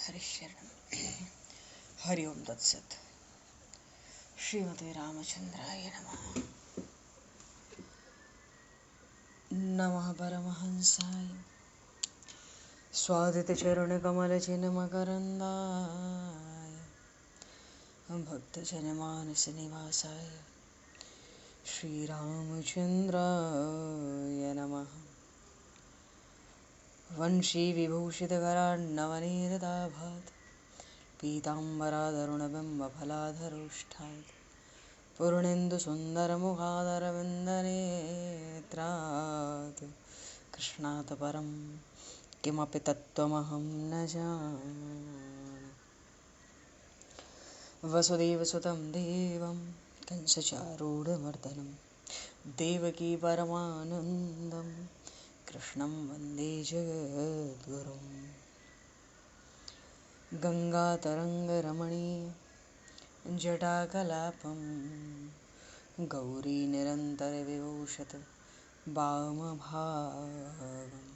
हरिशरण हरि ओम तत्सत। श्रीमते रामचंद्राय नमः। नमः परमहंसाय स्वादितचरणकमलचिन्मकरन्दाय भक्तजनमानसनिवासाय श्रीरामचन्द्राय नमः। वंशीविभूषितकरान्नवनीरदाभात् पीताम्बराधरुणबिम्बफलाधरोष्ठात् पूर्णेन्दुसुन्दरमुखादरविन्दनेत्रात् कृष्णात् परं किमपि तत्त्वमहं न जाने। वसुदेवसुतं देवं कंसचारूढमर्दनं देवकी परमानन्दं कृष्णं वन्दे जगद्गुरुं। गङ्गातरङ्गरमणीय जटाकलापं गौरीनिरन्तरविभूषत वामभागं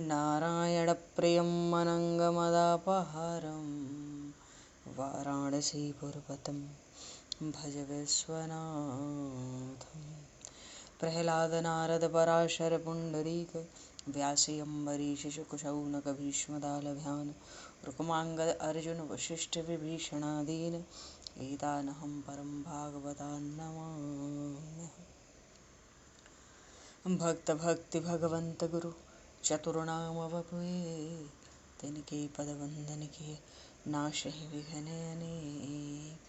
नारायणप्रियं अनङ्गमदापहारं वाराणसीपुरपतं भज विश्वनाथं। प्रह्लादनारदपराशरपुण्डरीक व्यासि अम्बरीशशुकशौनकभीष्मदालभ्यान् रुक्माङ्गद अर्जुन वसिष्ठविभीषणादीन् एतानहं परं भागवतान् नमाम्यहम्। भक्त भक्ति भगवंत गुरु चतुर्नाम वपुए तिनके पद वंदन किए नाशहि विघ्न अनेक।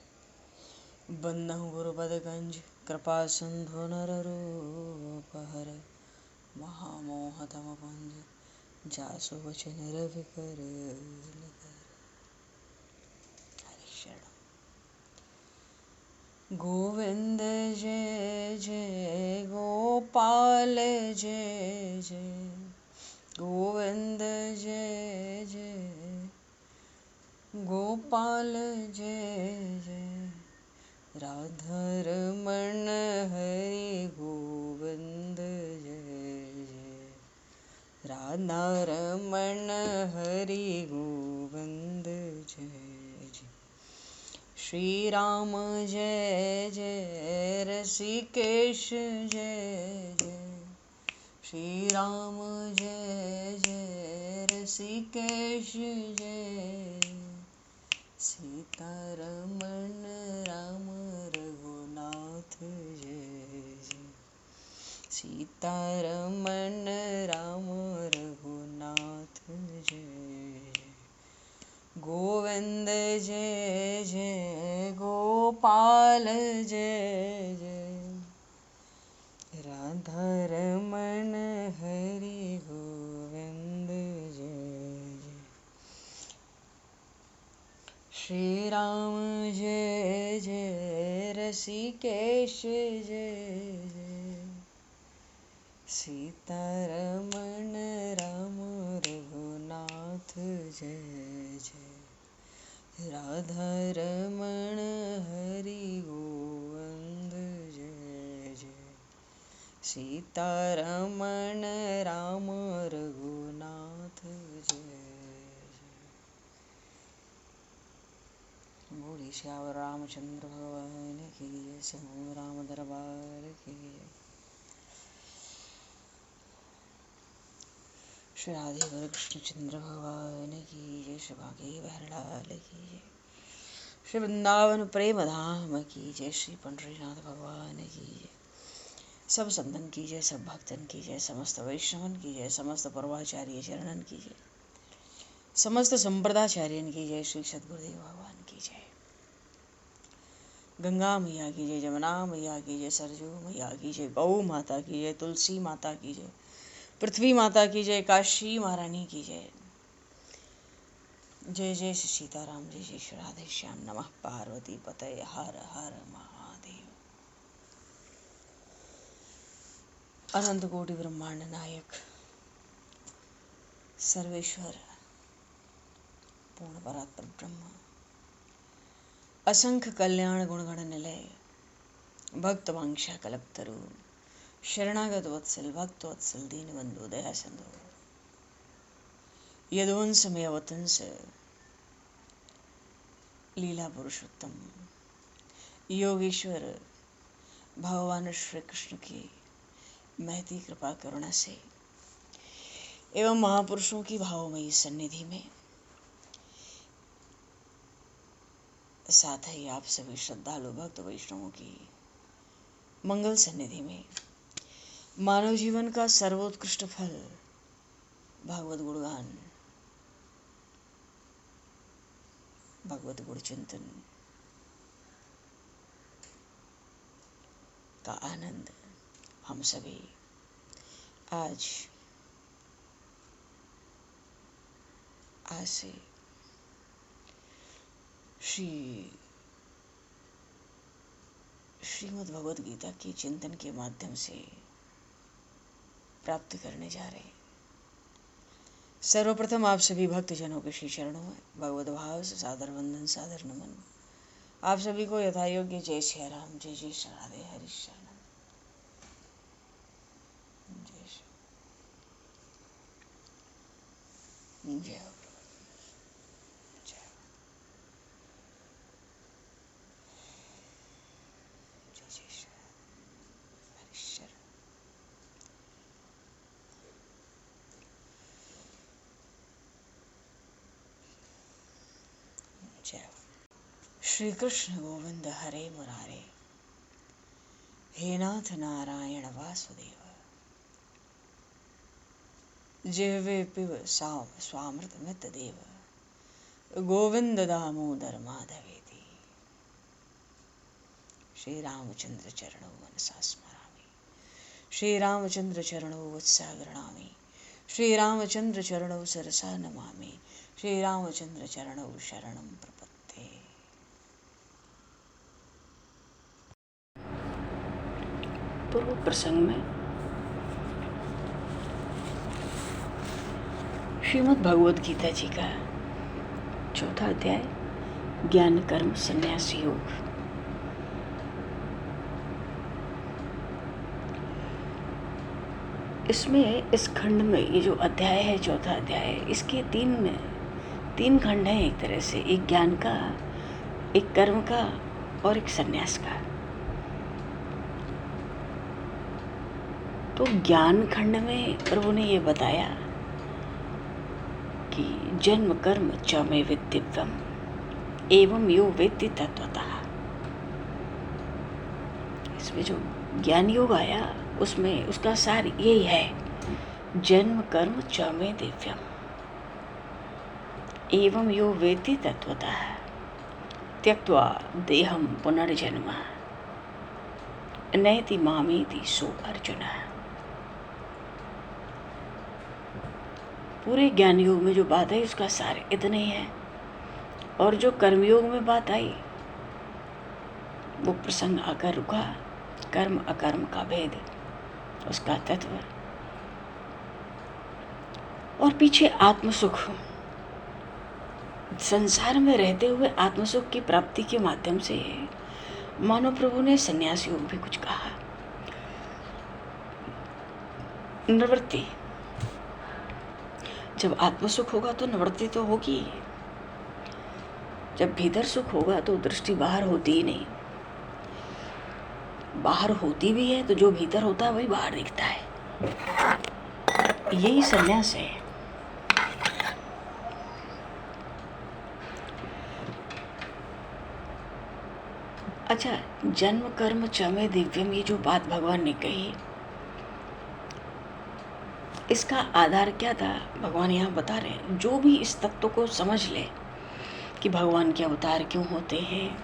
बन्नहु गुरुपद गंज कृपा सिंधु नररूप हर महामोह तम पुंज जासु वचन रवि कर। गोविंद जय जय गोपाल जय जय गोविंद जय जय गोपाल जय जय राधारमण हरि गोविंद जय जय राधारमण हरि गोविंद जय जय। श्री राम जय जय ऋषिकेश जय जय श्री राम जय जय ऋषिकेश जय सीतारमण राम रघुनाथ जय जय सीतारमण राम रघुनाथ जय जय। गोविंद जय जय गोपाल जय जय राधारमण हरि गोविंद जय जय। श्री राम जय जय ऋषिकेश जय जय सीतारमण राम रघुनाथ जय जय राधारमण हरि गोविंद जय जय सीतारमण राम रघुनाथ जय जय। बोले श्याम रामचंद्र भगवान की जय। समूह राम दरबार की जय। श्री राधे कृष्णचंद्र भगवान की जय। श्री भागे बहरलाल की जय। श्री वृंदावन प्रेम धाम की जय। श्री पंडरीनाथ भगवान की जय। सब संतन की जय, सब भक्तन की जय, समस्त वैष्णवन की जय, समस्त पूर्वाचार्य चरणन की जय, समस्त संप्रदाचार्यन की जय। श्री सद्गुरुदेव भगवान की जय। गंगा मैया की जय, जमुना मैया की जय, सरजू मैया की जय, गौ माता की जय, तुलसी माता की जय, पृथ्वी माता की जय, काशी महारानी की जय। जय जय श्री सीताराम, जय जय श्री राधे श्याम। नमः पार्वती पतये हर हर महादेव। अनंत कोटि ब्रह्मांड नायक सर्वेश्वर पूर्ण परात्पर ब्रह्म असंख्य कल्याण गुणगण निलय भक्त वांछा कल्पतरु शरणागत वत्सल भक्त वत्सल दीनबंधु दया सिंधु यदुवंश में अवतंस लीला पुरुषोत्तम योगेश्वर भगवान श्री कृष्ण की महती कृपा करुणा से एवं महापुरुषों की भावमयी सन्निधि में, साथ ही आप सभी श्रद्धालु भक्त वैष्णवों की मंगल सन्निधि में, मानव जीवन का सर्वोत्कृष्ट फल भागवत गुणगान, भगवत गुण चिंतन का आनंद हम सभी आज से श्रीमद् भगवद गीता के चिंतन के माध्यम से प्राप्त करने जा रहे हैं। सर्वप्रथम आप सभी भक्तजनों के श्री चरणों में भगवद भाव से सादर वंदन, सादर नमन। आप सभी को यथा योग्य जय श्री राम, जय जय श्री राधे, हरि शरणम, जय श्री जय हो। श्री कृष्ण गोविंद हरे मुरारे, हे नाथ नारायण वासुदेव, जिह्वे पिब स्वामृतमित देव, गोविंद दामोदर माधवेति। श्री रामचंद्र चरणौ मनसा स्मरामि, श्री रामचंद्र चरणौ वत्सा गृह्णामि, श्री रामचंद्र चरणौ सरसा नमामि, श्री रामचंद्र चरणौ शरणं प्रपद्ये। पूर्व प्रसंग में श्रीमद् भगवद गीता जी का चौथा अध्याय ज्ञान कर्म संन्यास योग, इसमें इस खंड में ये जो अध्याय है, चौथा अध्याय, इसके तीन खंड हैं एक तरह से, एक ज्ञान का, एक कर्म का और एक संन्यास का। तो ज्ञान खंड में प्रभु ने ये बताया कि जन्म कर्म च मे विदिव्यम एवं यो वेत्ति तत्वतः। इसमें जो ज्ञान योग आया उसमें उसका सार यही है, जन्म कर्म च मे दिव्यम एवं यो वेत्ति तत्वतः त्यक्त्वा देहं पुनर्जन्म नैति मामेति सो अर्जुन। पूरे ज्ञान योग में जो बात है उसका सार इतना ही है, और जो कर्मयोग में बात आई वो प्रसंग आकर रुका, कर्म अकर्म का भेद, उसका तत्व, और पीछे आत्मसुख, संसार में रहते हुए आत्मसुख की प्राप्ति के माध्यम से मानव प्रभु ने संन्यास योग भी कुछ कहा। निवृत्ति, जब आत्मसुख होगा तो निवृत्ति तो होगी, जब भीतर सुख होगा तो दृष्टि बाहर होती ही नहीं, बाहर होती भी है तो जो भीतर होता है वही बाहर दिखता है, यही संन्यास है। अच्छा, जन्म कर्म च मे दिव्यम, ये जो बात भगवान ने कही, इसका आधार क्या था? भगवान यहाँ बता रहे हैं, जो भी इस तत्व को समझ ले कि भगवान के अवतार क्यों होते हैं,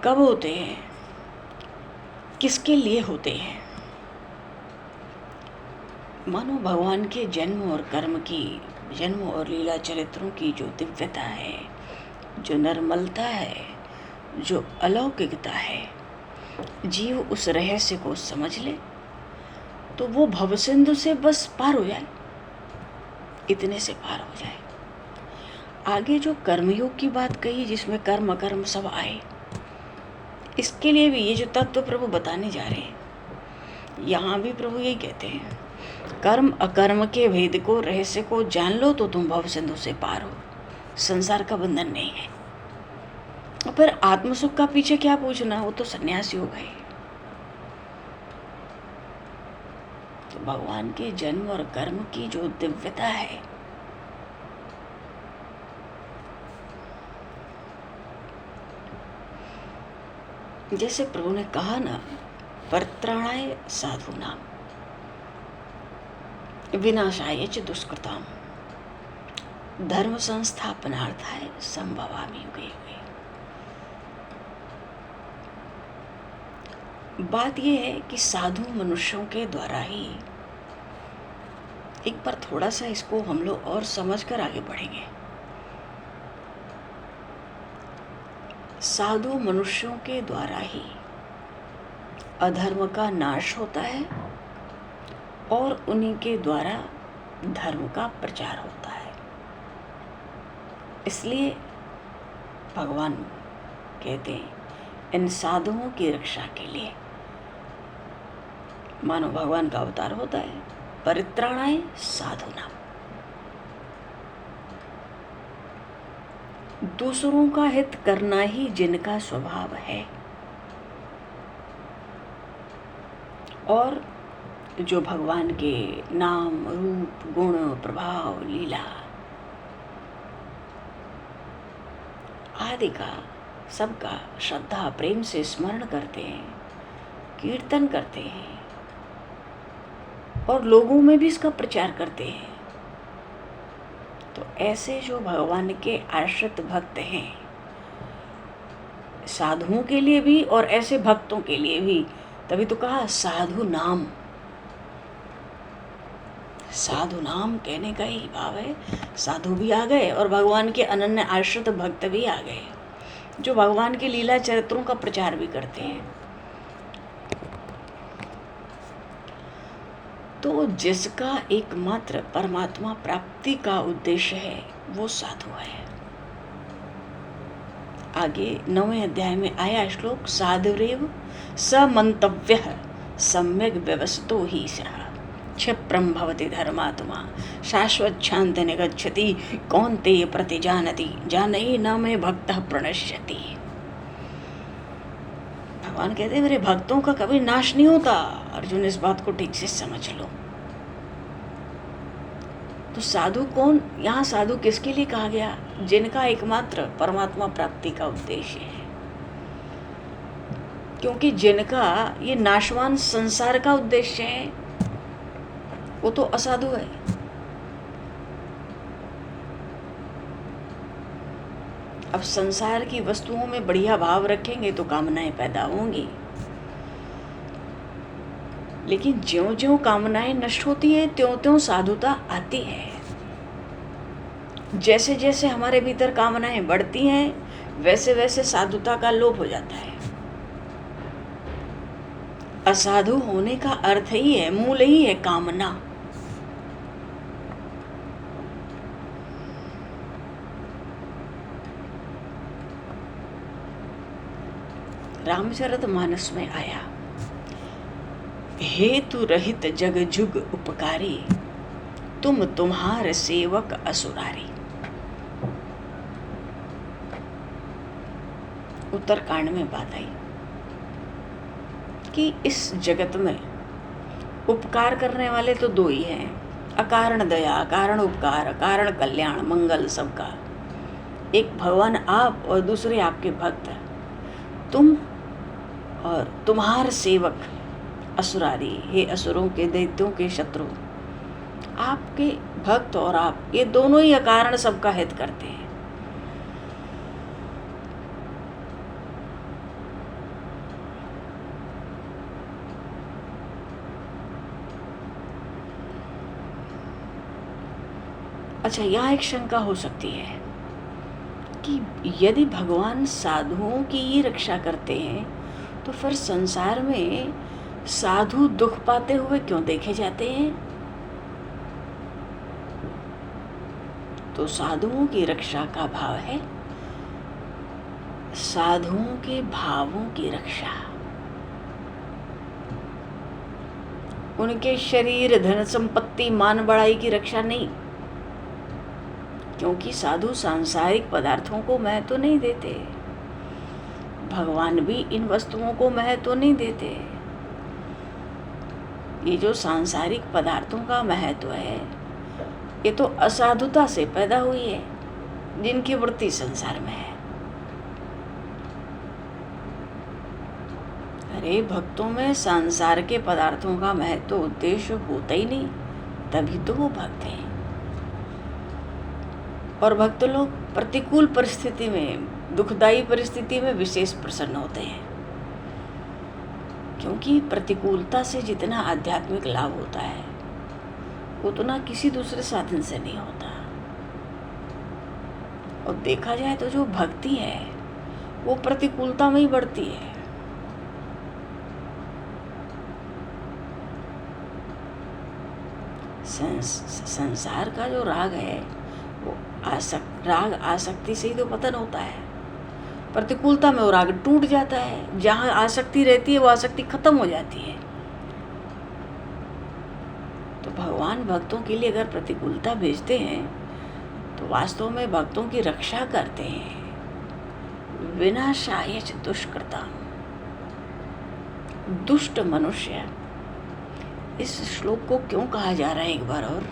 कब होते हैं, किसके लिए होते हैं, मानो भगवान के जन्म और कर्म की, जन्म और लीला चरित्रों की जो दिव्यता है, जो निर्मलता है, जो अलौकिकता है, जीव उस रहस्य को समझ ले तो वो भवसिंधु से बस पार हो जाए, इतने से पार हो जाए। आगे जो कर्मयोग की बात कही जिसमें कर्म अकर्म सब आए, इसके लिए भी ये जो तत्व प्रभु बताने जा रहे हैं, यहाँ भी प्रभु यही कहते हैं, कर्म अकर्म के भेद को, रहस्य को जान लो तो तुम भवसिंधु से पार हो, संसार का बंधन नहीं है। और फिर आत्मसुख का पीछे क्या पूछना, वो तो सन्यासी हो गए। तो भगवान के जन्म और कर्म की जो दिव्यता है, जैसे प्रभु ने कहा ना, परित्राणाय साधूनाम विनाशाय च दुष्कृताम धर्म संस्थापनार्थाय संभवामि युगे युगे। बात यह है कि साधु मनुष्यों के द्वारा ही, एक बार थोड़ा सा इसको हम लोग और समझकर आगे बढ़ेंगे। साधु मनुष्यों के द्वारा ही अधर्म का नाश होता है और उन्हीं के द्वारा धर्म का प्रचार होता है। इसलिए भगवान कहते हैं, इन साधुओं की रक्षा के लिए मानो भगवान का अवतार होता है। परित्राणाय साधूनाम, दूसरों का हित करना ही जिनका स्वभाव है, और जो भगवान के नाम रूप गुण प्रभाव लीला आदि का सबका श्रद्धा प्रेम से स्मरण करते हैं, कीर्तन करते हैं और लोगों में भी इसका प्रचार करते हैं, तो ऐसे जो भगवान के आश्रित भक्त हैं, साधुओं के लिए भी और ऐसे भक्तों के लिए भी, तभी तो कहा साधु नाम। साधु नाम कहने का ही भाव है, साधु भी आ गए और भगवान के अनन्य आश्रित भक्त भी आ गए, जो भगवान के लीला चरित्रों का प्रचार भी करते हैं। तो जिसका एकमात्र परमात्मा प्राप्ति का उद्देश्य है, वो साधु है। आगे 9वें अध्याय में आया श्लोक, साधुरेव समन्तव्यः सम्यग् व्यवसितो हि सः क्षिप्रं भवति धर्मात्मा शाश्वत शांति निगच्छति कौन्तेय प्रतिजानति जानहि न मे भक्तः प्रणश्यति। भगवान कहते हैं, मेरे भक्तों का कभी नाश नहीं होता। अर्जुन, इस बात को ठीक से समझ लो। तो साधु कौन, यहाँ साधु किसके लिए कहा गया? जिनका एकमात्र परमात्मा प्राप्ति का उद्देश्य है, क्योंकि जिनका ये नाशवान संसार का उद्देश्य है, वो तो असाधु है। अब संसार की वस्तुओं में बढ़िया भाव रखेंगे तो कामनाएं पैदा होंगी, लेकिन ज्यों ज्यों कामनाएं नष्ट होती है त्यों त्यों साधुता आती है। जैसे जैसे हमारे भीतर कामनाएं बढ़ती हैं, वैसे वैसे साधुता का लोप हो जाता है। असाधु होने का अर्थ ही है, मूल ही है कामना। रामचरितमानस में आया, हेतु रहित जग जुग उपकारी तुम तुम्हार सेवक असुरारी। उत्तरकांड में बात आई कि इस जगत में उपकार करने वाले तो दो ही हैं, अकारण दया, अकारण उपकार, अकारण कल्याण, मंगल सबका। एक भगवान आप और दूसरे आपके भक्त। तुम और तुम्हार सेवक असुरारी, हे असुरों के दैत्यों के शत्रु। आपके भक्त और आप, ये दोनों ही अकारण सबका हित करते हैं। अच्छा, यहाँ एक शंका हो सकती है कि यदि भगवान साधुओं की ही रक्षा करते हैं, तो फिर संसार में साधु दुख पाते हुए क्यों देखे जाते हैं? तो साधुओं की रक्षा का भाव है साधुओं के भावों की रक्षा, उनके शरीर, धन संपत्ति, मान बढ़ाई की रक्षा नहीं, क्योंकि साधु सांसारिक पदार्थों को महत्व नहीं देते। भगवान भी इन वस्तुओं को महत्व नहीं देते। ये जो सांसारिक पदार्थों का महत्व है, ये तो असाधुता से पैदा हुई है, जिनकी वृत्ति संसार में है। अरे भक्तों में संसार के पदार्थों का महत्व उद्देश्य होता ही नहीं, तभी तो वो भक्त हैं। और भक्त लोग प्रतिकूल परिस्थिति में, दुखदायी परिस्थिति में विशेष प्रसन्न होते हैं, क्योंकि प्रतिकूलता से जितना आध्यात्मिक लाभ होता है उतना किसी दूसरे साधन से नहीं होता। और देखा जाए तो जो भक्ति है वो प्रतिकूलता में ही बढ़ती है। संसार का जो राग है वो राग आसक्ति से ही तो पतन होता है। प्रतिकूलता में वो राग टूट जाता है, जहाँ आसक्ति रहती है वो आसक्ति खत्म हो जाती है। तो भगवान भक्तों के लिए अगर प्रतिकूलता भेजते हैं तो वास्तव में भक्तों की रक्षा करते हैं। विनाशाय च दुष्कृताम्, दुष्ट मनुष्य, इस श्लोक को क्यों कहा जा रहा है एक बार और?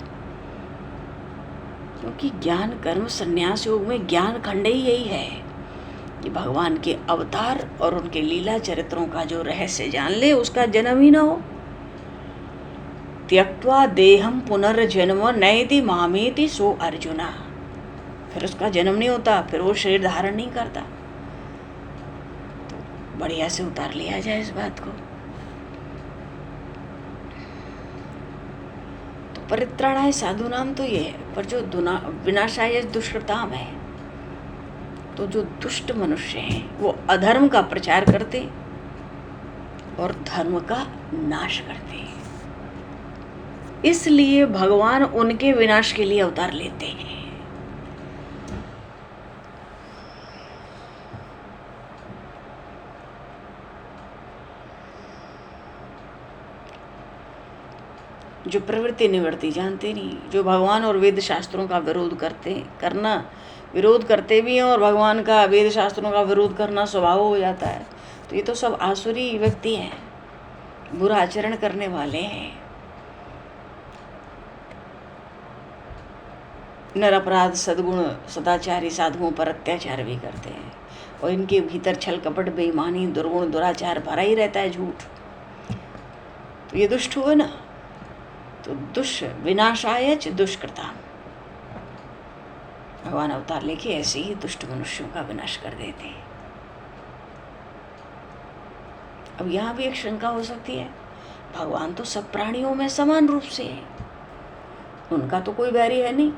क्योंकि ज्ञान कर्म संन्यास योग में ज्ञान खंड ही यही है कि भगवान के अवतार और उनके लीला चरित्रों का जो रहस्य जान ले, उसका जन्म ही ना हो। त्यक्त्वा देहम पुनर्जन्म नयति मामेति सो अर्जुना, फिर उसका जन्म नहीं होता, फिर वो शरीर धारण नहीं करता। तो बढ़िया से उतार लिया जाए इस बात को। तो परित्राणाय साधूनाम तो ये है, पर जो विनाशाय दुष्कृताम है, तो जो दुष्ट मनुष्य हैं वो अधर्म का प्रचार करते और धर्म का नाश करते हैं। इसलिए भगवान उनके विनाश के लिए अवतार लेते हैं। जो प्रवृत्ति निवृत्ति जानते नहीं, जो भगवान और वेद शास्त्रों का विरोध करते भी हैं और भगवान का वेद शास्त्रों का विरोध करना स्वभाव हो जाता है, तो ये तो सब आसुरी व्यक्ति हैं, बुरा आचरण करने वाले हैं। निरपराध सद्गुण सदाचारी साधुओं पर अत्याचार भी करते हैं, और इनके भीतर छल कपट बेईमानी दुर्गुण दुराचार भरा ही रहता है, झूठ। तो ये दुष्ट हुए ना, तो विनाशाय च दुष्कृताम्, भगवान अवतार लेके ऐसे ही दुष्ट मनुष्यों का विनाश कर देते हैं। अब यहाँ भी एक शंका हो सकती है, भगवान तो सब प्राणियों में समान रूप से है, उनका तो कोई बैरी है नहीं।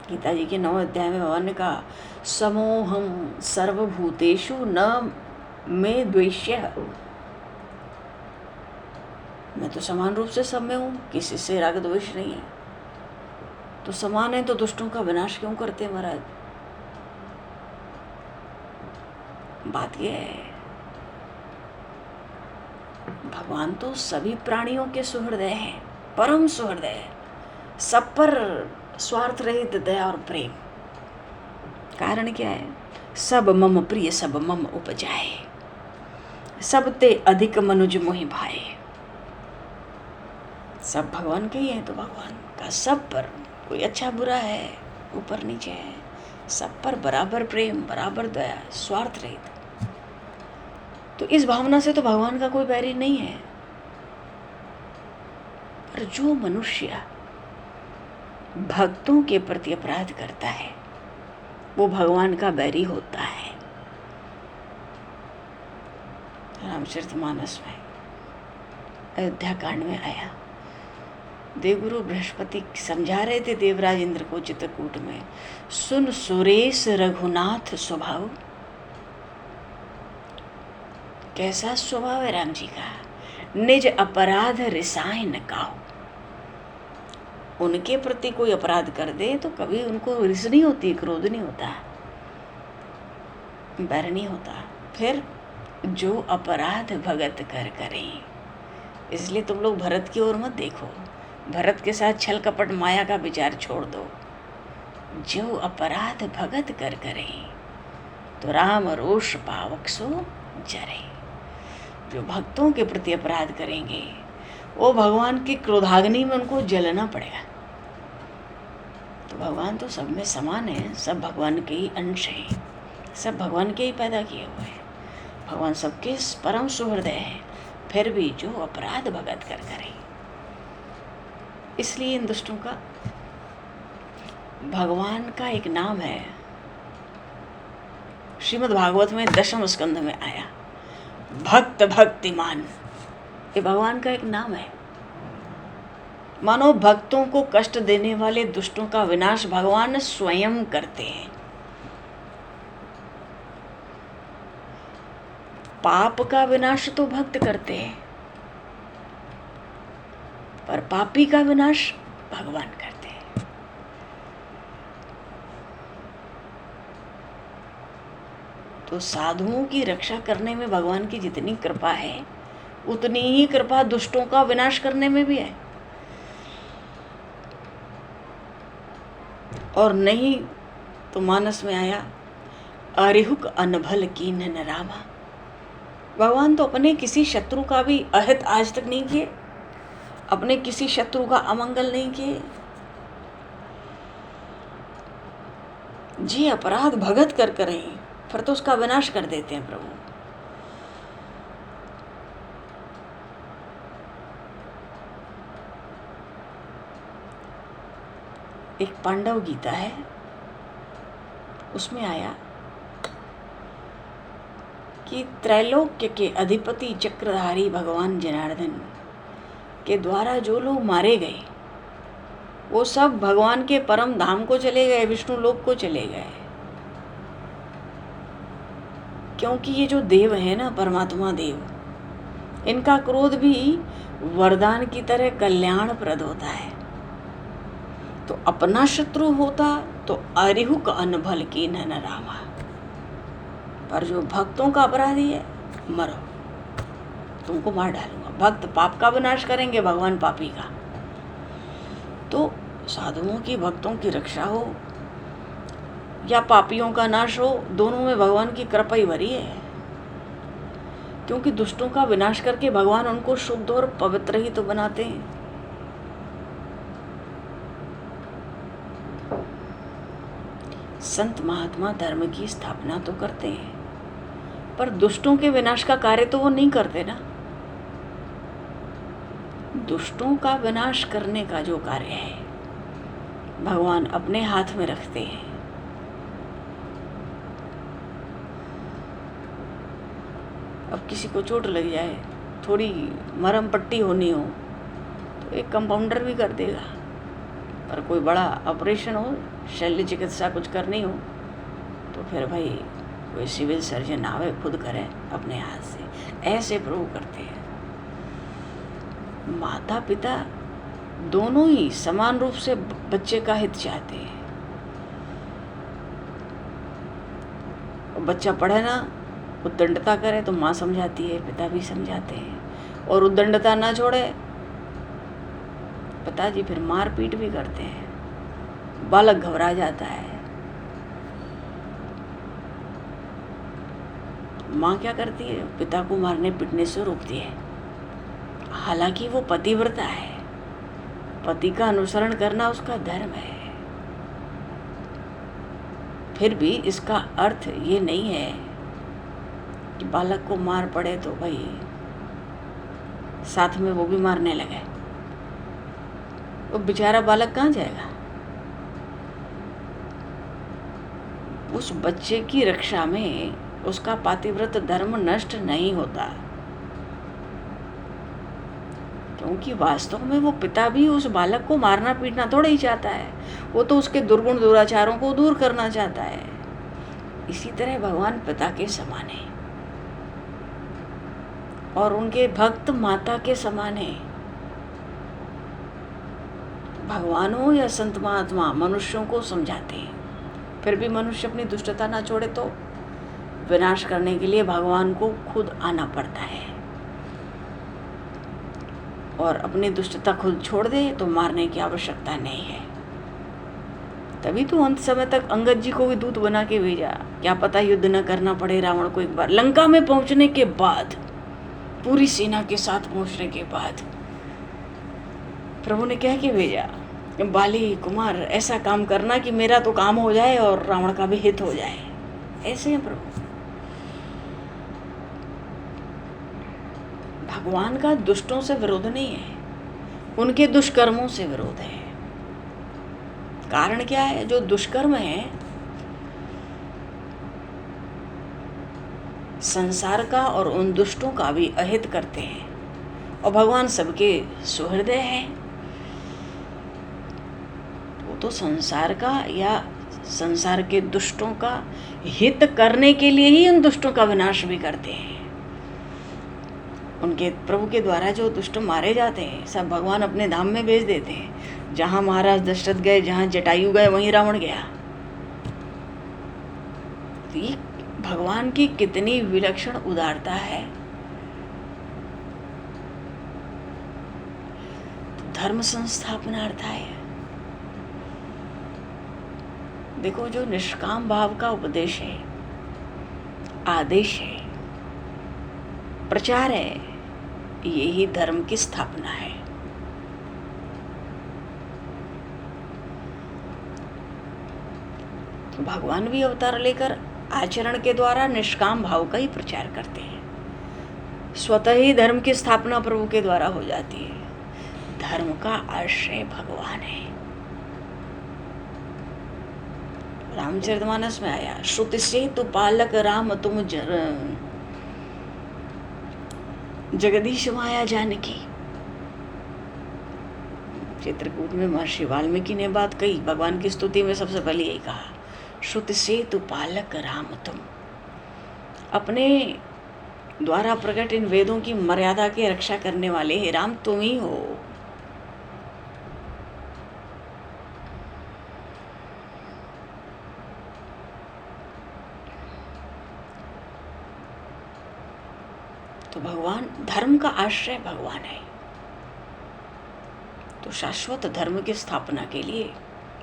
गीता जी के 9 अध्याय में भगवान ने कहा, समोहम सर्वभूतेषु न मे द्वेष्यः, मैं तो समान रूप से सब में हूँ, किसी से राग द्वेष नहीं है। तो समान है तो दुष्टों का विनाश क्यों करते महाराज? बात यह है, भगवान तो सभी प्राणियों के सुहृदय हैं, परम सुहृदय, सब पर स्वार्थ रहित दया और प्रेम। कारण क्या है? सब मम प्रिय सब मम उपजाए, सब ते अधिक मनुज मोहि भाए। सब भगवान के ही हैं, तो भगवान का सब पर, कोई अच्छा बुरा है, ऊपर नीचे है, सब पर बराबर प्रेम, बराबर दया, स्वार्थ रहित। तो इस भावना से तो भगवान का कोई बैरी नहीं है। पर जो मनुष्य भक्तों के प्रति अपराध करता है वो भगवान का बैरी होता है। रामचरितमानस में अयोध्या कांड में आया, देवगुरु बृहस्पति समझा रहे थे देवराज इंद्र को चित्रकूट में, सुन सुरेश रघुनाथ स्वभाव। कैसा स्वभाव है राम जी का? निज अपराध रिसाए न काहू। उनके प्रति कोई अपराध कर दे तो कभी उनको रिस नहीं होती, क्रोध नहीं होता, बैर नहीं होता। फिर जो अपराध भगत कर करें, इसलिए तुम लोग भरत की ओर मत देखो, भरत के साथ छल कपट माया का विचार छोड़ दो। जो अपराध भगत कर करें तो राम रोष पावक सो जरे। जो भक्तों के प्रति अपराध करेंगे वो भगवान की क्रोधाग्नि में उनको जलना पड़ेगा। तो भगवान तो सब में समान है, सब भगवान के ही अंश हैं, सब भगवान के ही पैदा किए हुए हैं। भगवान सबके परम सुहृदय है, फिर भी जो अपराध भगत कर करे, इसलिए इन दुष्टों का भगवान का एक नाम है, श्रीमद् भागवत में 10वें स्कंध में आया, भक्त भक्तिमान। ये भगवान का एक नाम है। मानो भक्तों को कष्ट देने वाले दुष्टों का विनाश भगवान स्वयं करते हैं। पाप का विनाश तो भक्त करते हैं, पर पापी का विनाश भगवान करते हैं। तो साधुओं की रक्षा करने में भगवान की जितनी कृपा है, उतनी ही कृपा दुष्टों का विनाश करने में भी है। और नहीं तो मानस में आया, अरिहुक अनभल कीन न रामा। भगवान तो अपने किसी शत्रु का भी अहित आज तक नहीं किए, अपने किसी शत्रु का अमंगल नहीं किए। जी अपराध भगत कर करें, फिर तो उसका विनाश कर देते हैं प्रभु। एक पांडव गीता है, उसमें आया कि त्रैलोक्य के अधिपति चक्रधारी भगवान जनार्दन के द्वारा जो लोग मारे गए वो सब भगवान के परम धाम को चले गए, विष्णु लोक को चले गए। क्योंकि ये जो देव है ना, परमात्मा देव, इनका क्रोध भी वरदान की तरह कल्याणप्रद होता है। तो अपना शत्रु होता तो अरिहुक अनभल की न रामा, पर जो भक्तों का अपराधी है, मरो, तुमको मार डालूंगा। भक्त पाप का विनाश करेंगे, भगवान पापी का। तो साधुओं की, भक्तों की रक्षा हो या पापियों का नाश हो, दोनों में भगवान की कृपा ही भरी है। क्योंकि दुष्टों का विनाश करके भगवान उनको शुद्ध और पवित्र ही तो बनाते हैं। संत महात्मा धर्म की स्थापना तो करते हैं, पर दुष्टों के विनाश का कार्य तो वो नहीं करते ना। दुष्टों का विनाश करने का जो कार्य है भगवान अपने हाथ में रखते हैं। अब किसी को चोट लग जाए, थोड़ी मरहम पट्टी होनी हो तो एक कंपाउंडर भी कर देगा, पर कोई बड़ा ऑपरेशन हो, शल्य चिकित्सा कुछ करनी हो तो फिर भाई कोई सिविल सर्जन आवे, खुद करे अपने हाथ से। ऐसे प्रभु करते हैं। माता पिता दोनों ही समान रूप से बच्चे का हित चाहते हैं। बच्चा पढ़े ना, उद्दंडता करे तो माँ समझाती है, पिता भी समझाते हैं। और उद्दंडता ना छोड़े पिताजी फिर मार पीट भी करते हैं। बालक घबरा जाता है, माँ क्या करती है, पिता को मारने पीटने से रोकती है। हालांकि वो पतिव्रता है, पति का अनुसरण करना उसका धर्म है, फिर भी इसका अर्थ ये नहीं है कि बालक को मार पड़े तो भाई साथ में वो भी मारने लगे। वो बेचारा बालक कहाँ जाएगा? उस बच्चे की रक्षा में उसका पातिव्रत धर्म नष्ट नहीं होता, क्योंकि वास्तव में वो पिता भी उस बालक को मारना पीटना थोड़ा ही चाहता है, वो तो उसके दुर्गुण दुराचारों को दूर करना चाहता है। इसी तरह भगवान पिता के समान है और उनके भक्त माता के समान है। भगवान हो या संत महात्मा मनुष्यों को समझाते हैं, फिर भी मनुष्य अपनी दुष्टता ना छोड़े तो विनाश करने के लिए भगवान को खुद आना पड़ता है, और अपनी दुष्टता खुद छोड़ दे तो मारने की आवश्यकता नहीं है। तभी तो अंत समय तक अंगद जी को भी दूत बना के भेजा, क्या पता युद्ध न करना पड़े रावण को एक बार। लंका में पहुंचने के बाद, पूरी सेना के साथ पहुंचने के बाद प्रभु ने कह के भेजा, बाली कुमार ऐसा काम करना कि मेरा तो काम हो जाए और रावण का भी हित हो जाए। ऐसे हैं प्रभु। भगवान का दुष्टों से विरोध नहीं है, उनके दुष्कर्मों से विरोध है। कारण क्या है? जो दुष्कर्म है संसार का और उन दुष्टों का भी अहित करते हैं, और भगवान सबके सुहृदय हैं। वो तो संसार का या संसार के दुष्टों का हित करने के लिए ही उन दुष्टों का विनाश भी करते हैं। उनके प्रभु के द्वारा जो दुष्ट मारे जाते हैं सब भगवान अपने धाम में भेज देते हैं। जहाँ महाराज दशरथ गए, जहाँ जटायु गए, वहीं रावण गया। तो ये भगवान की कितनी विलक्षण उदारता है। तो धर्म संस्थापनार्थ है। देखो, जो निष्काम भाव का उपदेश है, आदेश है, प्रचार है, यही धर्म की स्थापना है। तो भगवान भी अवतार लेकर आचरण के द्वारा निष्काम भाव का ही प्रचार करते हैं। स्वतः ही धर्म की स्थापना प्रभु के द्वारा हो जाती है। धर्म का आश्रय भगवान है। रामचरितमानस में आया, श्रुति से तु पालक राम तुम जगदीश माया जानकी। चित्रकूट में महर्षि वाल्मीकि ने बात कही, भगवान की स्तुति में सबसे पहले यही कहा, श्रुति से तु पालक राम तुम। अपने द्वारा प्रकट इन वेदों की मर्यादा की रक्षा करने वाले हे राम तुम ही हो। तो भगवान, धर्म का आश्रय भगवान है। तो शाश्वत धर्म की स्थापना के लिए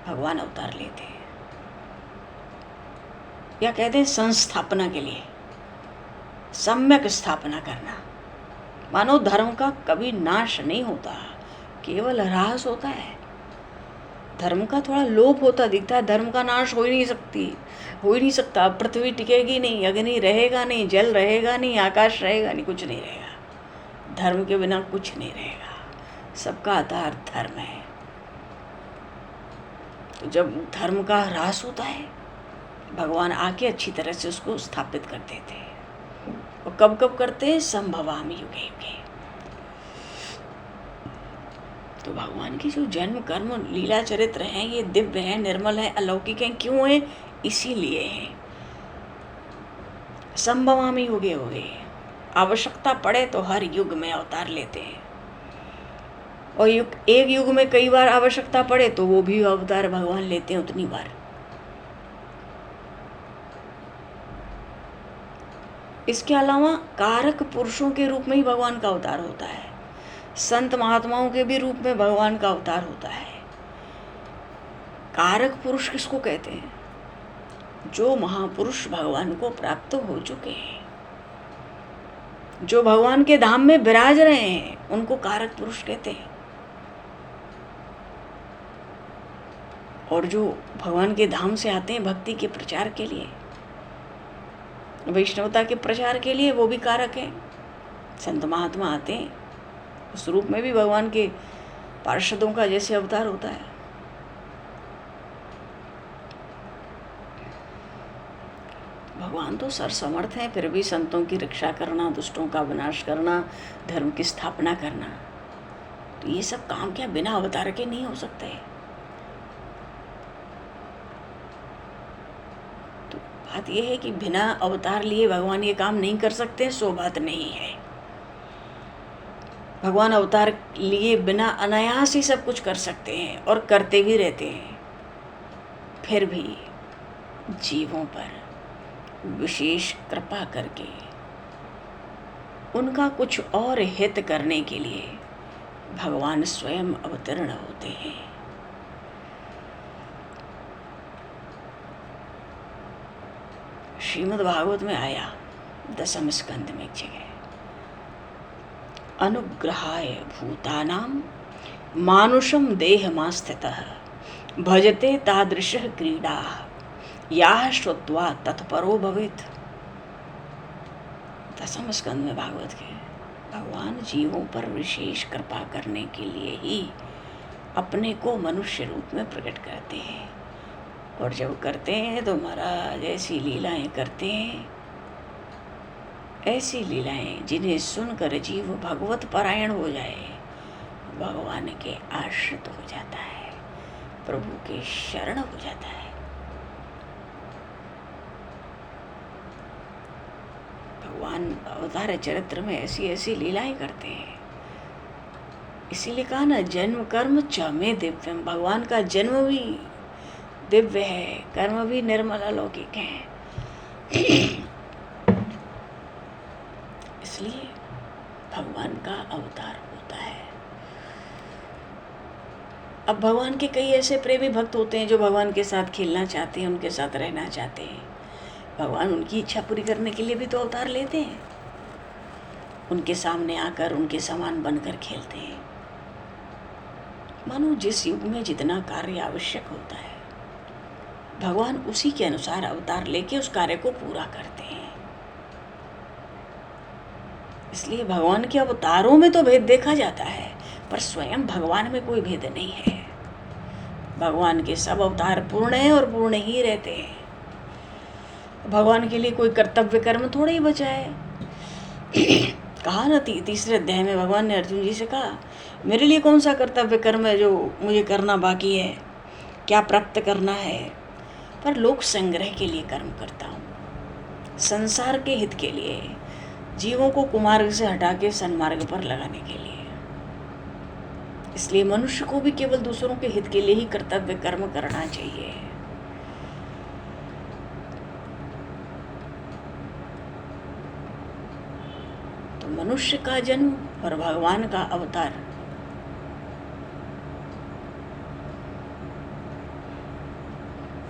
भगवान अवतार लेते हैं, या कहते हैं संस्थापना के लिए, सम्यक स्थापना करना। मानो धर्म का कभी नाश नहीं होता, केवल ह्रास होता है। धर्म का थोड़ा लोप होता दिखता है। धर्म का नाश हो ही नहीं सकता। पृथ्वी टिकेगी नहीं, अग्नि रहेगा नहीं, जल रहेगा नहीं, आकाश रहेगा नहीं, कुछ नहीं रहेगा। धर्म के बिना कुछ नहीं रहेगा। सबका आधार धर्म है। तो जब धर्म का ह्रास होता है, भगवान आके अच्छी तरह से उसको स्थापित कर देते हैं। और कब कब करते हैं? संभवामि युगे युगे। तो भगवान की जो जन्म कर्म लीला चरित्र हैं, ये दिव्य हैं, निर्मल हैं, अलौकिक हैं। क्यों हैं? इसीलिए हैं। संभवामि युगे युगे, आवश्यकता पड़े तो हर युग में अवतार लेते हैं। और एक युग में कई बार आवश्यकता पड़े तो वो भी अवतार भगवान लेते हैं उतनी बार। इसके अलावा कारक पुरुषों के रूप में ही भगवान का अवतार होता है। संत महात्माओं के भी रूप में भगवान का अवतार होता है। कारक पुरुष किसको कहते हैं? जो महापुरुष भगवान को प्राप्त हो चुके हैं, जो भगवान के धाम में विराज रहे हैं, उनको कारक पुरुष कहते हैं। और जो भगवान के धाम से आते हैं भक्ति के प्रचार के लिए, वैष्णवता के प्रचार के लिए, वो भी कारक हैं। संत महात्मा आते हैं, उस रूप में भी भगवान के पार्षदों का जैसे अवतार होता है। भगवान तो सर्वसमर्थ हैं, फिर भी संतों की रक्षा करना, दुष्टों का विनाश करना, धर्म की स्थापना करना, तो ये सब काम क्या बिना अवतार के नहीं हो सकते? तो बात यह है कि बिना अवतार लिए भगवान ये काम नहीं कर सकते, सो बात नहीं है। भगवान अवतार लिए बिना अनायास ही सब कुछ कर सकते हैं और करते भी रहते हैं। फिर भी जीवों पर विशेष कृपा करके उनका कुछ और हित करने के लिए भगवान स्वयं अवतरण होते हैं। श्रीमद् भागवत में आया 10वें स्कंद में एक जगह, अनुग्रहाय भूतानां मानुषम देहमास्थितः भजते तादृशः क्रीडा याः श्रुत्वा तत्परो भवेत्। 10वें स्कंद में भागवत के भगवान जीवों पर विशेष कृपा करने के लिए ही अपने को मनुष्य रूप में प्रकट करते हैं, और जब करते हैं तो महाराज ऐसी लीलाएं करते हैं, ऐसी लीलाएं जिन्हें सुनकर जीव भगवत परायण हो जाए, भगवान के आश्रित हो जाता है, प्रभु के शरण हो जाता है। भगवान अवतार चरित्र में ऐसी ऐसी लीलाएं करते हैं। इसीलिए कहा ना, जन्म कर्म च मे दिव्यम, भगवान का जन्म भी दिव्य है, कर्म भी निर्मल अलौकिक है। इसलिए भगवान का अवतार होता है। अब भगवान के कई ऐसे प्रेमी भक्त होते हैं जो भगवान के साथ खेलना चाहते हैं, उनके साथ रहना चाहते हैं। भगवान उनकी इच्छा पूरी करने के लिए भी तो अवतार लेते हैं, उनके सामने आकर उनके समान बनकर खेलते हैं। मानो जिस युग में जितना कार्य आवश्यक होता है, भगवान उसी के अनुसार अवतार लेके उस कार्य को पूरा करते हैं। इसलिए भगवान के अवतारों में तो भेद देखा जाता है, पर स्वयं भगवान में कोई भेद नहीं है। भगवान के सब अवतार पूर्ण हैं और पूर्ण ही रहते हैं। भगवान के लिए कोई कर्तव्य कर्म थोड़ा ही बचा है। कहा ना, तीसरे अध्याय में भगवान ने अर्जुन जी से कहा, मेरे लिए कौन सा कर्तव्य कर्म है जो मुझे करना बाकी है, क्या प्राप्त करना है? पर लोक संग्रह के लिए कर्म करता हूँ, संसार के हित के लिए, जीवों को कुमार्ग से हटा के सन्मार्ग पर लगाने के लिए। इसलिए मनुष्य को भी केवल दूसरों के हित के लिए ही कर्तव्य कर्म करना चाहिए। तो मनुष्य का जन्म और भगवान का अवतार,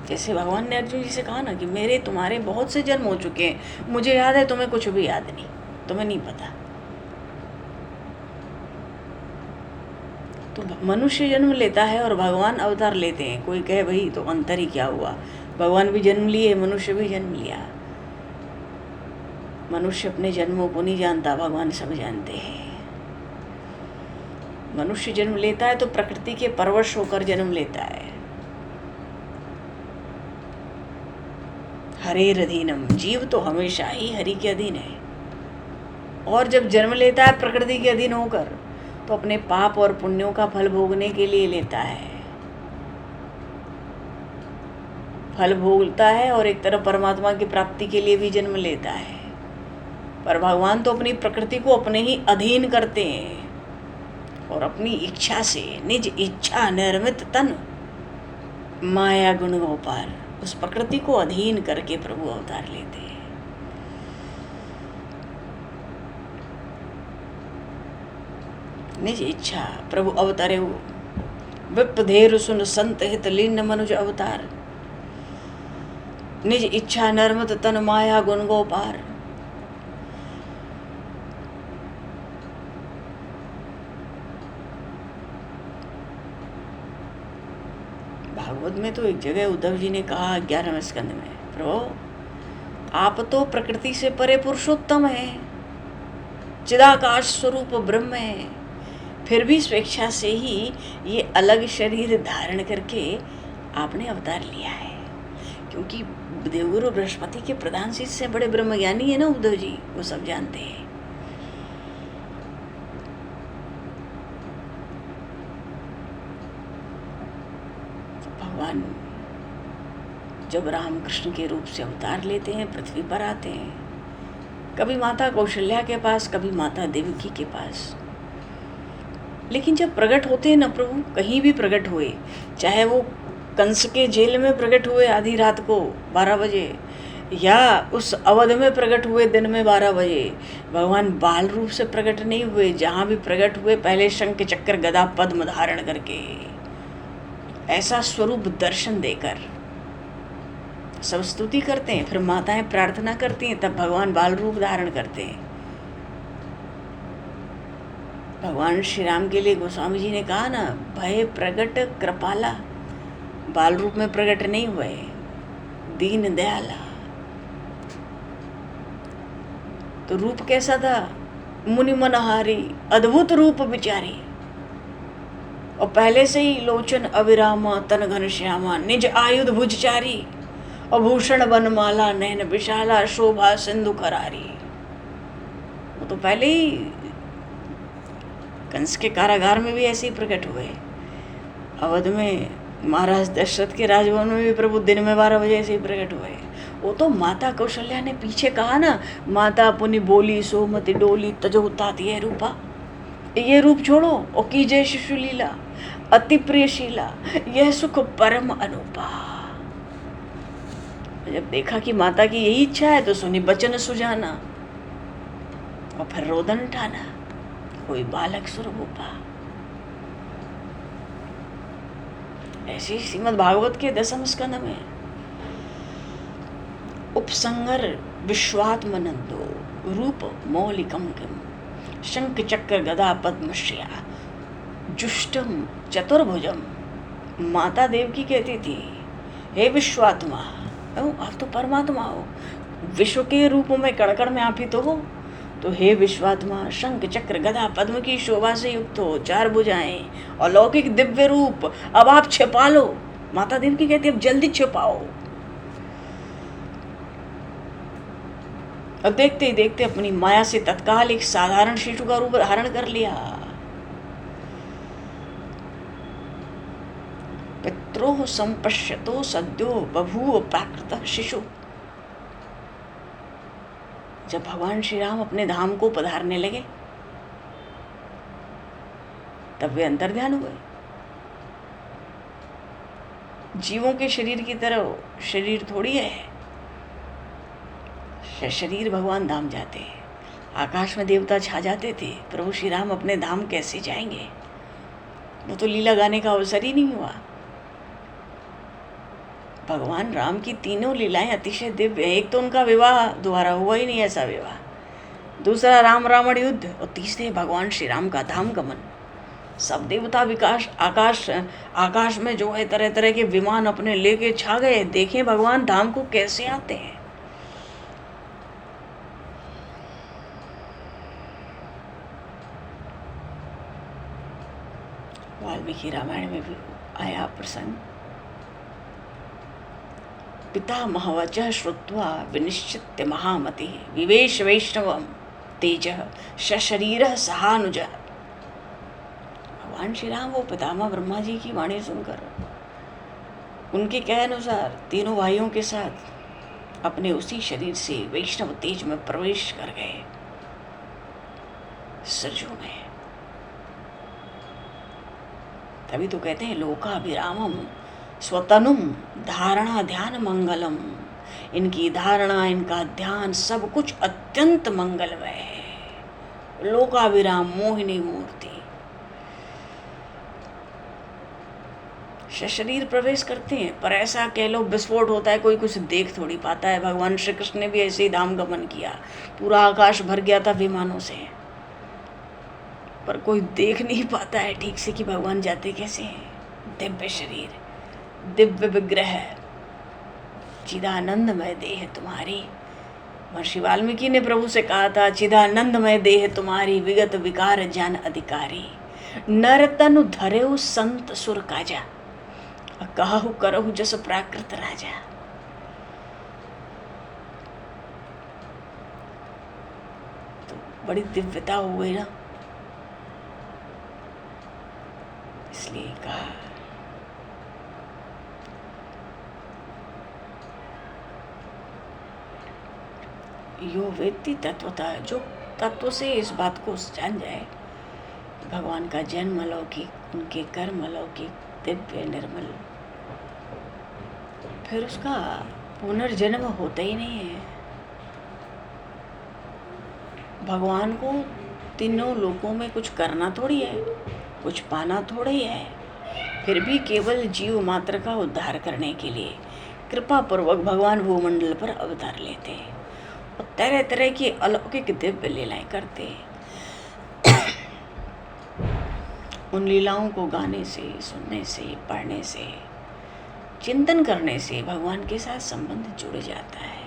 जैसे भगवान ने अर्जुन जी से कहा ना कि मेरे तुम्हारे बहुत से जन्म हो चुके हैं, मुझे याद है, तुम्हें कुछ भी याद नहीं, तुम्हें नहीं पता। तो मनुष्य जन्म लेता है और भगवान अवतार लेते हैं। कोई कहे भाई तो अंतर ही क्या हुआ, भगवान भी जन्म लिए, मनुष्य भी जन्म लिया। मनुष्य अपने जन्मों को नहीं जानता, भगवान सब जानते हैं। मनुष्य जन्म लेता है तो प्रकृति के परवश होकर जन्म लेता है। हरेर अधीनम, जीव तो हमेशा ही हरि के अधीन है। और जब जन्म लेता है प्रकृति के अधीन होकर, तो अपने पाप और पुण्यों का फल भोगने के लिए लेता है। फल भोगता है और एक तरफ परमात्मा की प्राप्ति के लिए भी जन्म लेता है। पर भगवान तो अपनी प्रकृति को अपने ही अधीन करते हैं और अपनी इच्छा से, निज इच्छा निर्मित तन माया गुण गोपाल, उस प्रकृति को अधीन करके प्रभु अवतार लेते हैं। निज इच्छा प्रभु अवतारे, विप्धेरु सुन संत हित लीन मनुज अवतार, निज इच्छा नर्मत तन माया गुण गोपार। भागवत में तो एक जगह उद्धव जी ने कहा 11वें स्कंद में, प्रभु आप तो प्रकृति से परे पुरुषोत्तम है, चिदाकाश स्वरूप ब्रह्म है, फिर भी स्वेच्छा से ही ये अलग शरीर धारण करके आपने अवतार लिया है। क्योंकि देवगुरु बृहस्पति के प्रधान शिष्य से बड़े ब्रह्मज्ञानी है ना उद्धव जी, वो सब जानते हैं। भगवान जब रामकृष्ण के रूप से अवतार लेते हैं, पृथ्वी पर आते हैं, कभी माता कौशल्या के पास, कभी माता देवकी के पास। लेकिन जब प्रकट होते हैं ना प्रभु, कहीं भी प्रकट हुए, चाहे वो कंस के जेल में प्रकट हुए आधी रात को 12 बजे, या उस अवध में प्रकट हुए दिन में 12 बजे, भगवान बाल रूप से प्रकट नहीं हुए। जहाँ भी प्रकट हुए पहले शंख चक्र गदा पद्म धारण करके, ऐसा स्वरूप दर्शन देकर सब स्तुति करते हैं, फिर माताएं प्रार्थना करती हैं, तब भगवान बाल रूप धारण करते हैं। भगवान श्री राम के लिए गोस्वामी जी ने कहा ना, भय प्रगट कृपाला, बाल रूप में प्रकट नहीं हुए, दीन दयाला। तो रूप कैसा था? मुनि मनहारी, अद्भुत रूप विचारी, और पहले से ही लोचन अविरामा, तन घन श्यामा, निज आयुध भुजचारी, और भूषण बनमाला, नैन विशाला, शोभा सिंधु करारी। वो तो पहले ही कंस के कारागार में भी ऐसे ही प्रकट हुए। अवध में महाराज दशरथ के राजभवन में भी प्रभु दिन में 12 बजे ऐसे ही प्रकट हुए। वो तो माता कौशल्या ने पीछे कहा ना, माता पुनि बोली सोमति डोली, तजो तात ये रूपा, ये रूप छोड़ो और कीजिए शिशु लीला, अति प्रियशीला, यह सुख परम अनुपा। जब देखा कि माता की यही इच्छा है तो सुनी बचन सुजाना, और फिर रोदन उठाना, कोई बालक सुरभूपा। ऐसी श्रीमद् भागवत के 10वें स्कंद में उपसंगर विश्वात्मनंदो रूप मौलिकम किम, शंख चक्र गदा पद्मश्रिया, जुष्टम चतुर्भुजम। माता देवकी कहती थी, हे विश्वात्मा, आप तो परमात्मा हो, विश्व के रूप में कण-कण में आप ही तो हो। तो हे विश्वात्मा, शंख चक्र गदा पद्म की शोभा से युक्त हो, 4 भुजाएं, अलौकिक दिव्य रूप, अब आप छिपा लो। माता देवकी कहती है, अब जल्दी छिपाओ। अब देखते ही देखते अपनी माया से तत्काल एक साधारण शिशु का रूप धारण कर लिया। पित्रोः संपश्यतो सद्यो बभूव प्राकृतः शिशु। जब भगवान श्री राम अपने धाम को पधारने लगे, तब वे अंतर्ध्यान हुए। जीवों के शरीर की तरह शरीर थोड़ी है, शरीर भगवान धाम जाते हैं। आकाश में देवता छा जाते थे, प्रभु श्री राम अपने धाम कैसे जाएंगे? वो तो लीला गाने का अवसर ही नहीं हुआ। भगवान राम की तीनों लीलाएं अतिशय दिव्य हैं। एक तो उनका विवाह दोबारा हुआ ही नहीं ऐसा विवाह, दूसरा राम रावण युद्ध, और तीसरे भगवान श्री राम का धाम गमन। सब देवता विकास आकाश में जो है तरह तरह के विमान अपने लेके छा गए। देखें भगवान धाम को कैसे आते हैं। वाल्मीकि रामायण में भी आया प्रसंग, पिता महवचः श्रुत्वा विनिश्चित्य महामति, विवेश वैष्णवम तेजः सशरीरः सहानुज। भगवान श्री राम वो पितामह ब्रह्मा जी की वाणी सुनकर उनके कहे अनुसार तीनों भाइयों के साथ अपने उसी शरीर से वैष्णव तेज में प्रवेश कर गए, सरजू में। तभी तो कहते हैं लोकाभिरामम स्वतनुम धारणा ध्यान मंगलम। इनकी धारणा, इनका ध्यान, सब कुछ अत्यंत मंगलमय है। लोकाभिराम मोहिनी मूर्ति। शरीर प्रवेश करते हैं, पर ऐसा कह लो विस्फोट होता है, कोई कुछ देख थोड़ी पाता है। भगवान श्री कृष्ण ने भी ऐसे ही धाम गमन किया, पूरा आकाश भर गया था विमानों से, पर कोई देख नहीं पाता है ठीक से कि भगवान जाते कैसे हैं। दिव्य शरीर, दिव्य विग्रह, चिदानंदमय देह तुम्हारी। महर्षि वाल्मीकि ने प्रभु से कहा था, चिदानंदमय देह तुम्हारी, विगत विकार जान अधिकारी। नर तनु धरेउ संत सुर काजा, कहु करहु जस प्राकृत राजा। तो बड़ी दिव्यता हो गई ना, इसलिए कहा यो वेत्ति तत्वता, जो तत्व से इस बात को जान जाए, भगवान का जन्म अलौकिक, उनके कर्म अलौकिक, दिव्य निर्मल, फिर उसका पुनर्जन्म होता ही नहीं है। भगवान को तीनों लोकों में कुछ करना थोड़ी है, कुछ पाना थोड़ी है, फिर भी केवल जीव मात्र का उद्धार करने के लिए कृपा पूर्वक भगवान भूमंडल पर अवतार लेते और तरह तरह की अलौकिक दिव्य लीलाएं करते। उन लीलाओं को गाने से, सुनने से, पढ़ने से, चिंतन करने से भगवान के साथ संबंध जुड़ जाता है।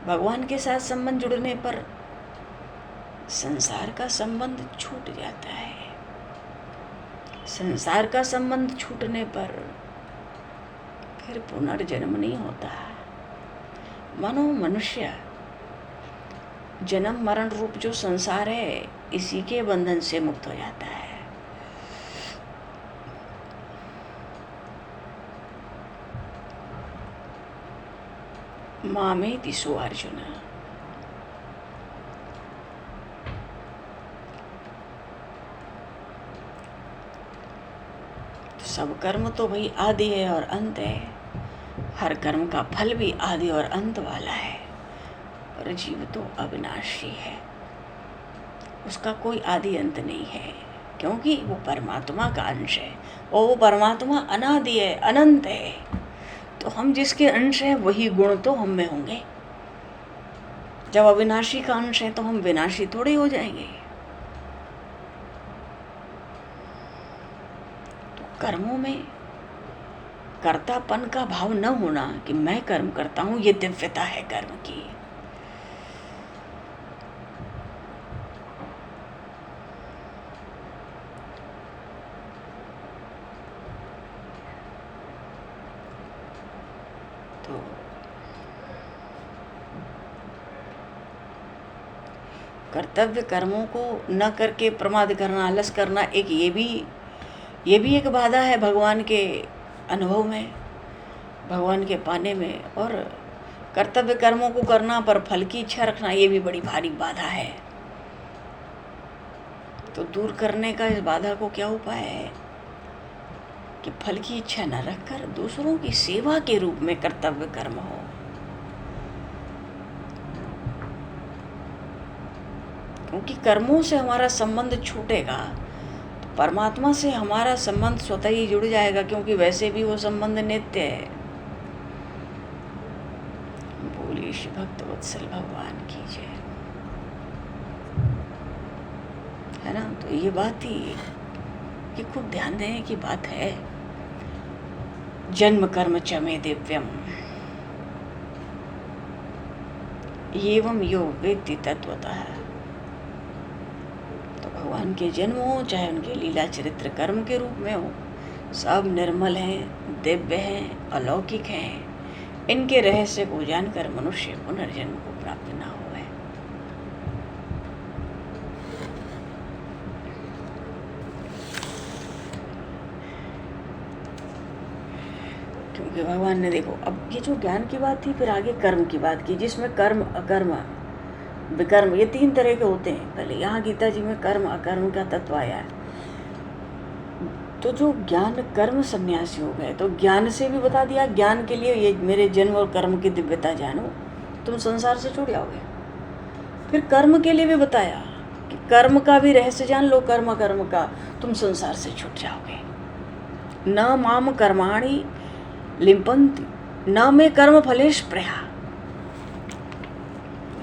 भगवान के साथ संबंध जुड़ने पर संसार का संबंध छूट जाता है। संसार का संबंध छूटने पर फिर पुनर्जन्म नहीं होता। मानो मनुष्य जन्म मरण रूप जो संसार है, इसी के बंधन से मुक्त हो जाता है। मामेति सो अर्जुन, सब कर्म तो भाई आदि है और अंत है। हर कर्म का फल भी आदि और अंत वाला है। और जीव तो अविनाशी है, उसका कोई आदि अंत नहीं है, क्योंकि वो परमात्मा का अंश है और वो परमात्मा अनादि है, अनंत है। तो हम जिसके अंश हैं वही गुण तो हम में होंगे। जब अविनाशी का अंश है तो हम विनाशी थोड़े हो जाएंगे। तो कर्मों में कर्तापन का भाव न होना कि मैं कर्म करता हूं, ये दिव्यता है कर्म की। तो कर्तव्य कर्मों को न करके प्रमाद करना, आलस करना, एक ये भी एक बाधा है भगवान के अनुभव में, भगवान के पाने में। और कर्तव्य कर्मों को करना पर फल की इच्छा रखना, ये भी बड़ी भारी बाधा है। तो दूर करने का इस बाधा को क्या उपाय है कि फल की इच्छा न रखकर दूसरों की सेवा के रूप में कर्तव्य कर्म हो। क्योंकि कर्मों से हमारा संबंध छूटेगा तो परमात्मा से हमारा संबंध स्वतः ही जुड़ जाएगा, क्योंकि वैसे भी वो संबंध नित्य है। बोलिए श्री भक्त वत्सल भगवान की जय। है ना। तो ये बात ही, ये खूब ध्यान देने की बात है। जन्म कर्म च मे दिव्यम एवं यो वेत्ति तत्वतः। तो भगवान के जन्म हो चाहे उनके लीला चरित्र कर्म के रूप में हो, सब निर्मल हैं, दिव्य हैं, अलौकिक हैं। इनके रहस्य को जानकर मनुष्य पुनर्जन्म को प्राप्त ना हो। क्योंकि भगवान ने, देखो अब ये जो ज्ञान की बात थी, फिर आगे कर्म की बात की, जिसमें कर्म अकर्म विकर्म ये तीन तरह के होते हैं। पहले यहाँ गीता जी में कर्म अकर्म का तत्व आया है। तो जो ज्ञान कर्म सन्यासी हो गए, तो ज्ञान से भी बता दिया, ज्ञान के लिए ये मेरे जन्म और कर्म की दिव्यता जानो, तुम संसार से छूट जाओगे। फिर कर्म के लिए भी बताया कि कर्म का भी रहस्य जान लो, कर्म अकर्म का, तुम संसार से छूट जाओगे। न माम कर्माणि लिम्पन्ति न में कर्म फलेश प्रया।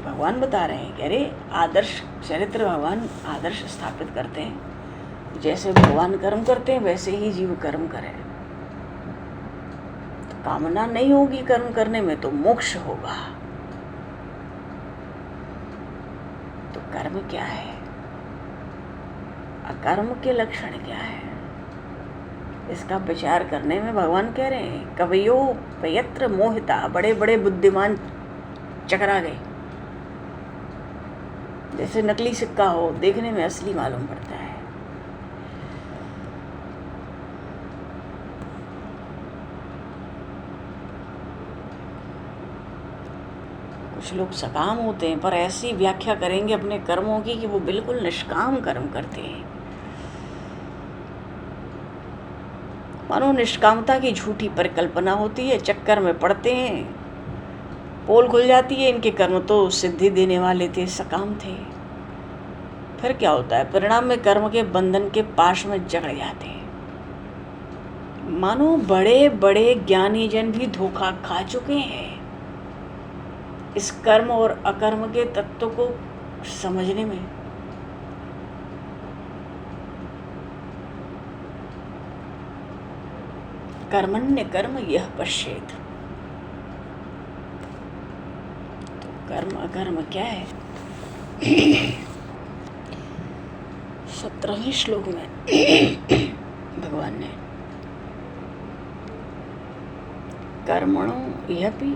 भगवान बता रहे हैं कि अरे आदर्श चरित्र, भगवान आदर्श स्थापित करते हैं। जैसे भगवान कर्म करते हैं वैसे ही जीव कर्म करें। तो कामना नहीं होगी कर्म करने में तो मोक्ष होगा। तो कर्म क्या है, अकर्म के लक्षण क्या है, इसका विचार करने में भगवान कह रहे हैं कवयो पयत्र मोहिता। बड़े बड़े बुद्धिमान चकरा गए। जैसे नकली सिक्का हो, देखने में असली मालूम पड़ता है। कुछ लोग सकाम होते हैं पर ऐसी व्याख्या करेंगे अपने कर्मों की कि वो बिल्कुल निष्काम कर्म करते हैं। मानो निष्कामता की झूठी परिकल्पना होती है, चक्कर में पड़ते हैं, पोल खुल जाती है। इनके कर्म तो सिद्धि देने वाले थे, सकाम थे। फिर क्या होता है, परिणाम में कर्म के बंधन के पाश में जकड़ जाते हैं। मानो बड़े बड़े ज्ञानी जन भी धोखा खा चुके हैं इस कर्म और अकर्म के तत्व को समझने में। कर्मण्य कर्म यह पश्येत। तो कर्म अकर्म क्या है? 17वें श्लोक में भगवान ने कर्मणो यपि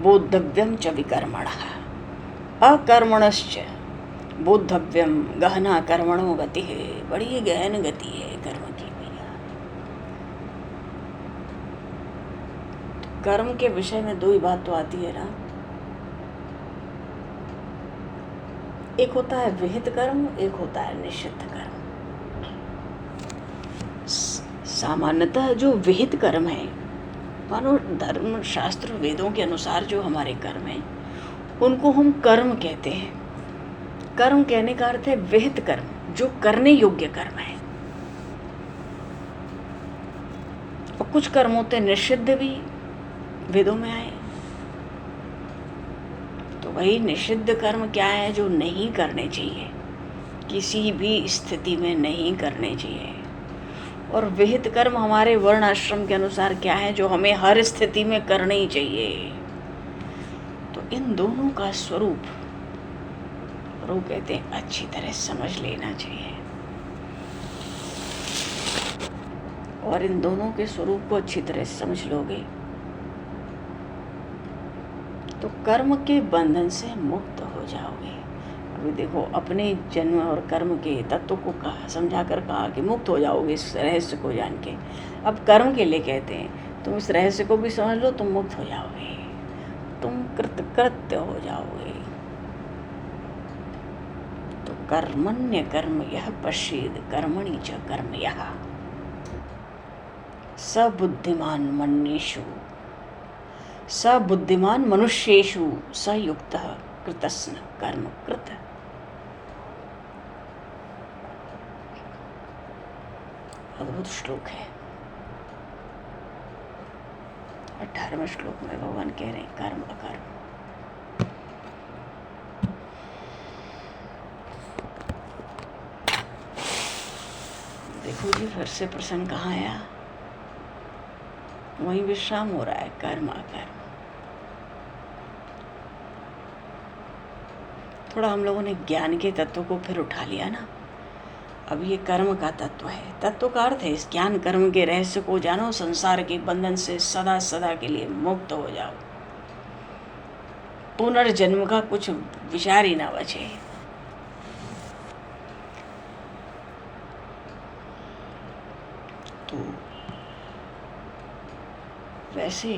बोद्धव्यम च विकर्मणः अकर्मणश्च बोद्धव्यम गहना कर्मणो गति है। बड़ी गहन गति है कर्म की भैया। तो कर्म के विषय में दो ही बात तो आती है ना, एक होता है विहित कर्म, एक होता है निषिद्ध कर्म। सामान्यतः जो विहित कर्म है, मानो धर्म शास्त्र वेदों के अनुसार जो हमारे कर्म हैं, उनको हम कर्म कहते हैं। कर्म कहने का अर्थ है विहित कर्म, जो करने योग्य कर्म है। और कुछ कर्म होते हैं निषिद्ध भी, वेदों में आए। तो वही निषिद्ध कर्म क्या है? जो नहीं करने चाहिए, किसी भी स्थिति में नहीं करने चाहिए। और विहित कर्म हमारे वर्ण आश्रम के अनुसार क्या है? जो हमें हर स्थिति में करने ही चाहिए। तो इन दोनों का स्वरूप वो कहते हैं अच्छी तरह समझ लेना चाहिए। और इन दोनों के स्वरूप को अच्छी तरह समझ लोगे तो कर्म के बंधन से मुक्त हो जाओगे। अभी देखो, अपने जन्म और कर्म के तत्व को समझा कर कहा कि मुक्त हो जाओगे इस रहस्य को जान के। अब कर्म के लिए कहते हैं तुम इस रहस्य को भी समझ लो, तुम मुक्त हो जाओगे, तुम कृतकृत्य हो जाओगे। तो कर्मण्य कर्म यह पश्येद कर्मणि च कर्म यः सबुद्धिमान मनुष्येषु सबुद्धिमान मनुष्येषु सयुक्तः कृतस्न कर्म कृत। अद्भुत श्लोक है। 18वें श्लोक में भगवान कह रहे हैं कर्म अकर्म। देखो जी, फिर से प्रसंग कहाँ आया? वहीं विश्राम हो रहा है, कर्म अकर्म। थोड़ा हम लोगों ने ज्ञान के तत्व को फिर उठा लिया ना। अब ये कर्म का तत्व है। तत्व का अर्थ है इस ज्ञान कर्म के रहस्य को जानो, संसार के बंधन से सदा सदा के लिए मुक्त हो जाओ, पुनर्जन्म का कुछ विचार ही ना बचे। तो वैसे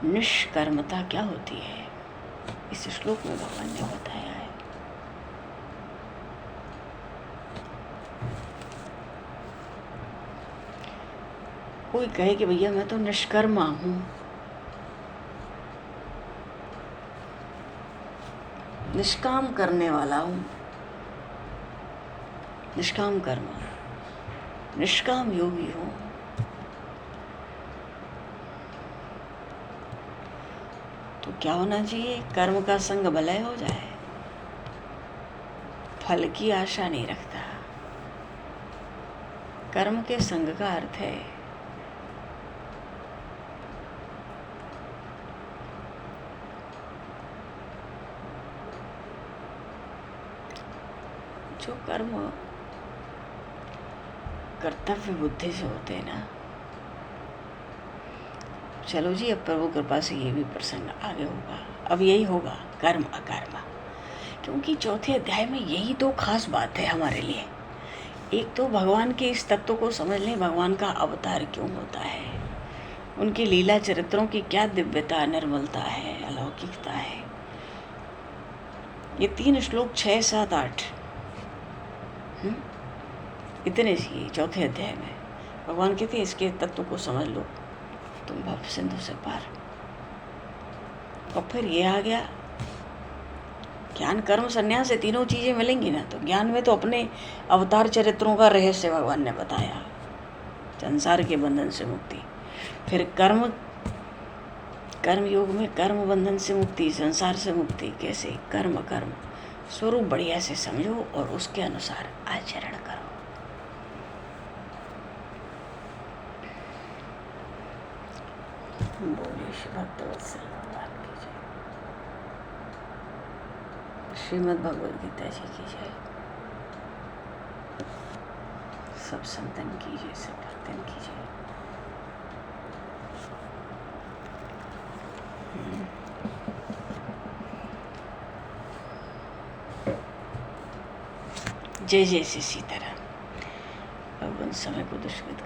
निष्कर्मता क्या होती है, इस श्लोक में भगवान ने बताया है। कोई कहे कि भैया मैं तो निष्कर्मा हूं, निष्काम करने वाला हूं, निष्काम कर्मा, निष्काम योगी हूं। तो क्या होना चाहिए? कर्म का संग भले हो जाए, फल की आशा नहीं रखता। कर्म के संग का अर्थ है जो कर्म कर्तव्य बुद्धि से होते हैं ना। चलो जी, अब प्रभु कृपा से ये भी प्रसंग आगे होगा। अब यही होगा कर्म अकर्म, क्योंकि चौथे अध्याय में यही तो खास बात है हमारे लिए। एक तो भगवान के इस तत्व को समझ लें, भगवान का अवतार क्यों होता है, उनकी लीला चरित्रों की क्या दिव्यता, निर्मलता है, अलौकिकता है। ये 3 श्लोक 6, 7, 8 इतने सी चौथे अध्याय में भगवान कहते हैं इसके तत्व को समझ लो, तुम भव सिंधु से पार। और फिर ये आ गया ज्ञान कर्म संन्यास से तीनों चीजें मिलेंगी ना। तो ज्ञान में तो अपने अवतार चरित्रों का रहस्य भगवान ने बताया, संसार के बंधन से मुक्ति। फिर कर्म योग में कर्म बंधन से मुक्ति, संसार से मुक्ति कैसे? कर्म स्वरूप बढ़िया से समझो और उसके अनुसार आचरण करो। बोलिए श्री भक्तवत्सल भगवान की जय, श्रीमद् भगवद गीता जी की जय, सब संतन की जय, सब भक्तन की जय। जय जय श्री सीताराम। भगवान समय को दुष्कृत